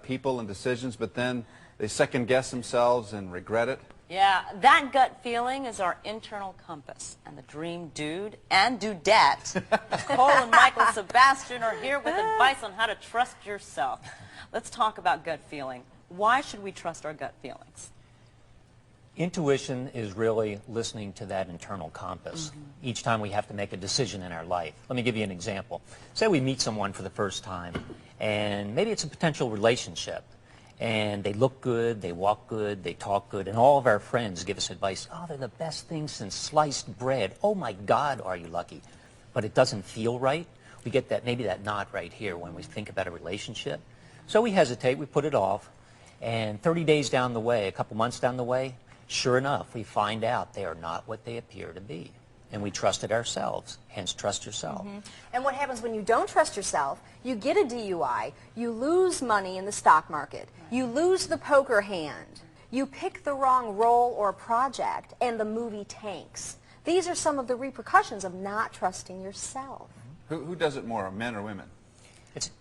people and decisions, but then they second guess themselves and regret it? Yeah, that gut feeling is our internal compass. And the dream dude and dudette, Nicole and Michael Sebastian, are here with advice on how to trust yourself. Let's talk about gut feeling. Why should we trust our gut feelings? Intuition is really listening to that internal compass each time we have to make a decision in our life. Let me give you an example. Say we meet someone for the first time, and maybe it's a potential relationship, and they look good, they walk good, they talk good, and all of our friends give us advice. Oh, they're the best thing since sliced bread. Oh my God, are you lucky? But it doesn't feel right. We get that, maybe that knot right here when we think about a relationship. So we hesitate, we put it off, and 30 days down the way, a couple months down the way, sure enough, we find out they are not what they appear to be. And we trusted ourselves, hence trust yourself. And what happens when you don't trust yourself? You get a DUI, you lose money in the stock market, you lose the poker hand, you pick the wrong role or project, and the movie tanks. These are some of the repercussions of not trusting yourself. Who does it more, men or women? It's,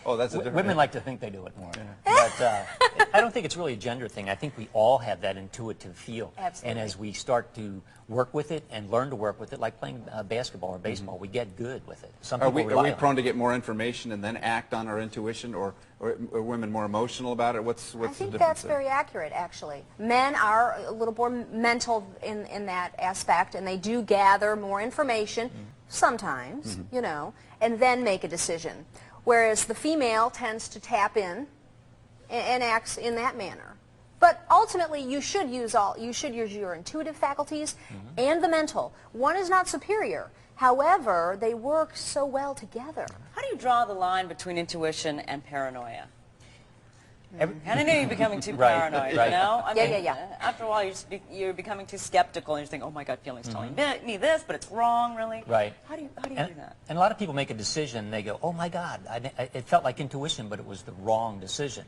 Oh, that's a different... women like to think they do it more. But I don't think it's really a gender thing. I think we all have that intuitive feel. Absolutely. And as we start to work with it and learn to work with it, like playing basketball or baseball, we get good with it. Some Are people we rely on it. prone to get more information and then act on our intuition, or are women more emotional about it? What's the I difference think that's there? very accurate, actually. Men are a little more mental in that aspect, and they do gather more information, sometimes, you know, and then make a decision. Whereas the female tends to tap in and acts in that manner. But ultimately, you should use your intuitive faculties and the mental. One is not superior. However, they work so well together. How do you draw the line between intuition and paranoia? And I know you're becoming too paranoid, you know? I mean, yeah. After a while, you're becoming too skeptical, and you think, oh my gut feeling's telling me this, but it's wrong, really? Right. How do you do that? And a lot of people make a decision, and they go, oh my God, it felt like intuition, but it was the wrong decision.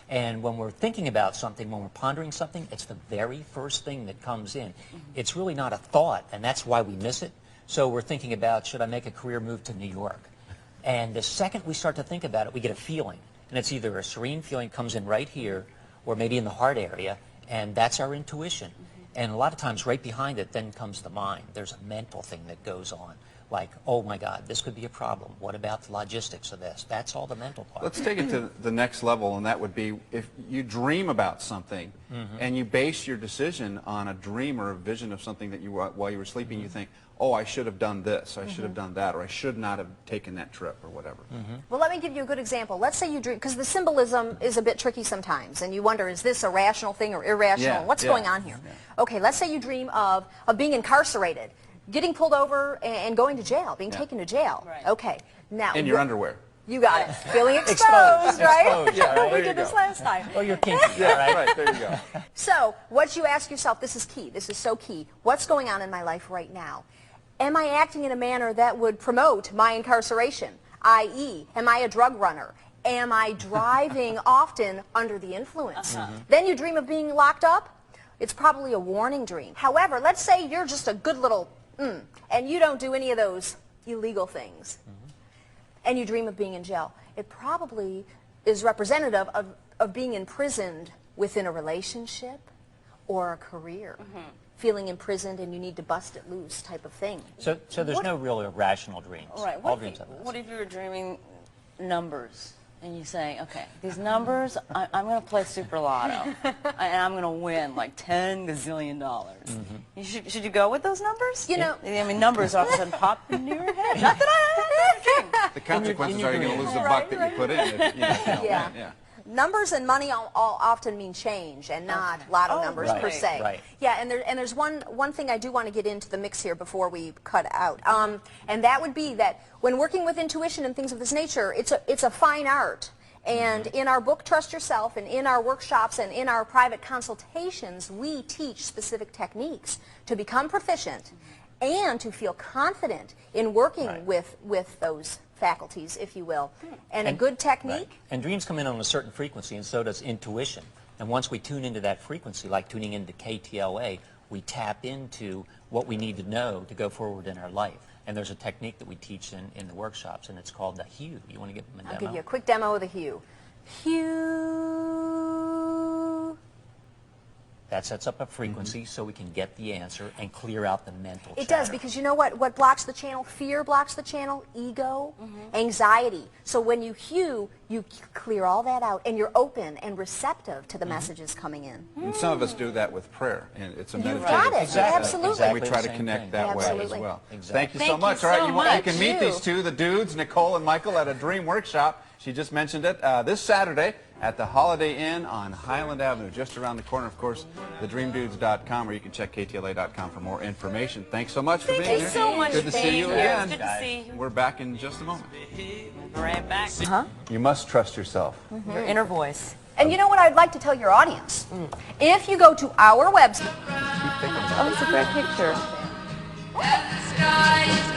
And when we're thinking about something, when we're pondering something, it's the very first thing that comes in. It's really not a thought, and that's why we miss it. So we're thinking about, should I make a career move to New York? And the second we start to think about it, we get a feeling. And it's either a serene feeling comes in right here, or maybe in the heart area, and that's our intuition. And a lot of times right behind it then comes the mind. There's a mental thing that goes on, like, oh my God, this could be a problem. What about the logistics of this? That's all the mental part. Let's take it to the next level, and that would be if you dream about something and you base your decision on a dream or a vision of something that you, while you were sleeping, you think, oh, I should have done this, I should have done that, or I should not have taken that trip, or whatever. Well, let me give you a good example. Let's say you dream, because the symbolism is a bit tricky sometimes, and you wonder, is this a rational thing or irrational? What's going on here? Okay, let's say you dream of being incarcerated, getting pulled over and going to jail, being taken to jail. Right. Okay, now... In your underwear. You got it. Feeling exposed, right? Exposed, yeah, We did this last time. Oh, you're kinky. Right, there you go. So, what you ask yourself, this is key, this is so key, what's going on in my life right now? Am I acting in a manner that would promote my incarceration? I.e., am I a drug runner? Am I driving often under the influence? Then you dream of being locked up? It's probably a warning dream. However, let's say you're just a good little and you don't do any of those illegal things, and you dream of being in jail. It probably is representative of being imprisoned within a relationship or a career. Feeling imprisoned and you need to bust it loose type of thing. So there's no real irrational dreams. Right. All dreams have What if you were dreaming numbers, and you say, okay, these numbers, I'm going to play Super Lotto, and I'm going to win like $10 gazillion. Should you go with those numbers? You know, I mean, numbers all of a sudden pop into your head. Not that I had a dream. The consequences are you're going to lose the buck that you put in. If, Yeah. Numbers and money all often mean change and not lotto numbers per se. Right. Yeah, and there's one thing I do want to get into the mix here before we cut out, and that would be that when working with intuition and things of this nature, it's a fine art. And in our book, Trust Yourself, and in our workshops and in our private consultations, we teach specific techniques to become proficient and to feel confident in working with those faculties, if you will. And a good technique. And dreams come in on a certain frequency, and so does intuition. And once we tune into that frequency, like tuning into KTLA, we tap into what we need to know to go forward in our life. And there's a technique that we teach in the workshops, and it's called the hue. You want to give them a demo? I'll give you a quick demo of the hue. Hue. That sets up a frequency so we can get the answer and clear out the mental It chatter. does, because you know what blocks the channel? Fear blocks the channel, ego, anxiety. So when you hue, you clear all that out, and you're open and receptive to the messages coming in. And some of us do that with prayer, and it's a You've meditative got it. Exactly. Absolutely. Exactly. We try the to same connect thing. that way as Absolutely. well. Exactly. Thank you so Thank much. you All right, so you much. can meet these two, the dudes, Nicole and Michael, at a Dream Workshop. She just mentioned it this Saturday at the Holiday Inn on Highland Avenue, just around the corner. Of course, thedreamdudes.com, or you can check KTLA.com for more information. Thanks so much for being Thank here. you so much. Good to see you Thank again. Good to see you. We're back in just a moment. Right back. You must trust yourself. Your inner voice. And you know what I'd like to tell your audience? If you go to our website, Oh, it's a great picture. The sky is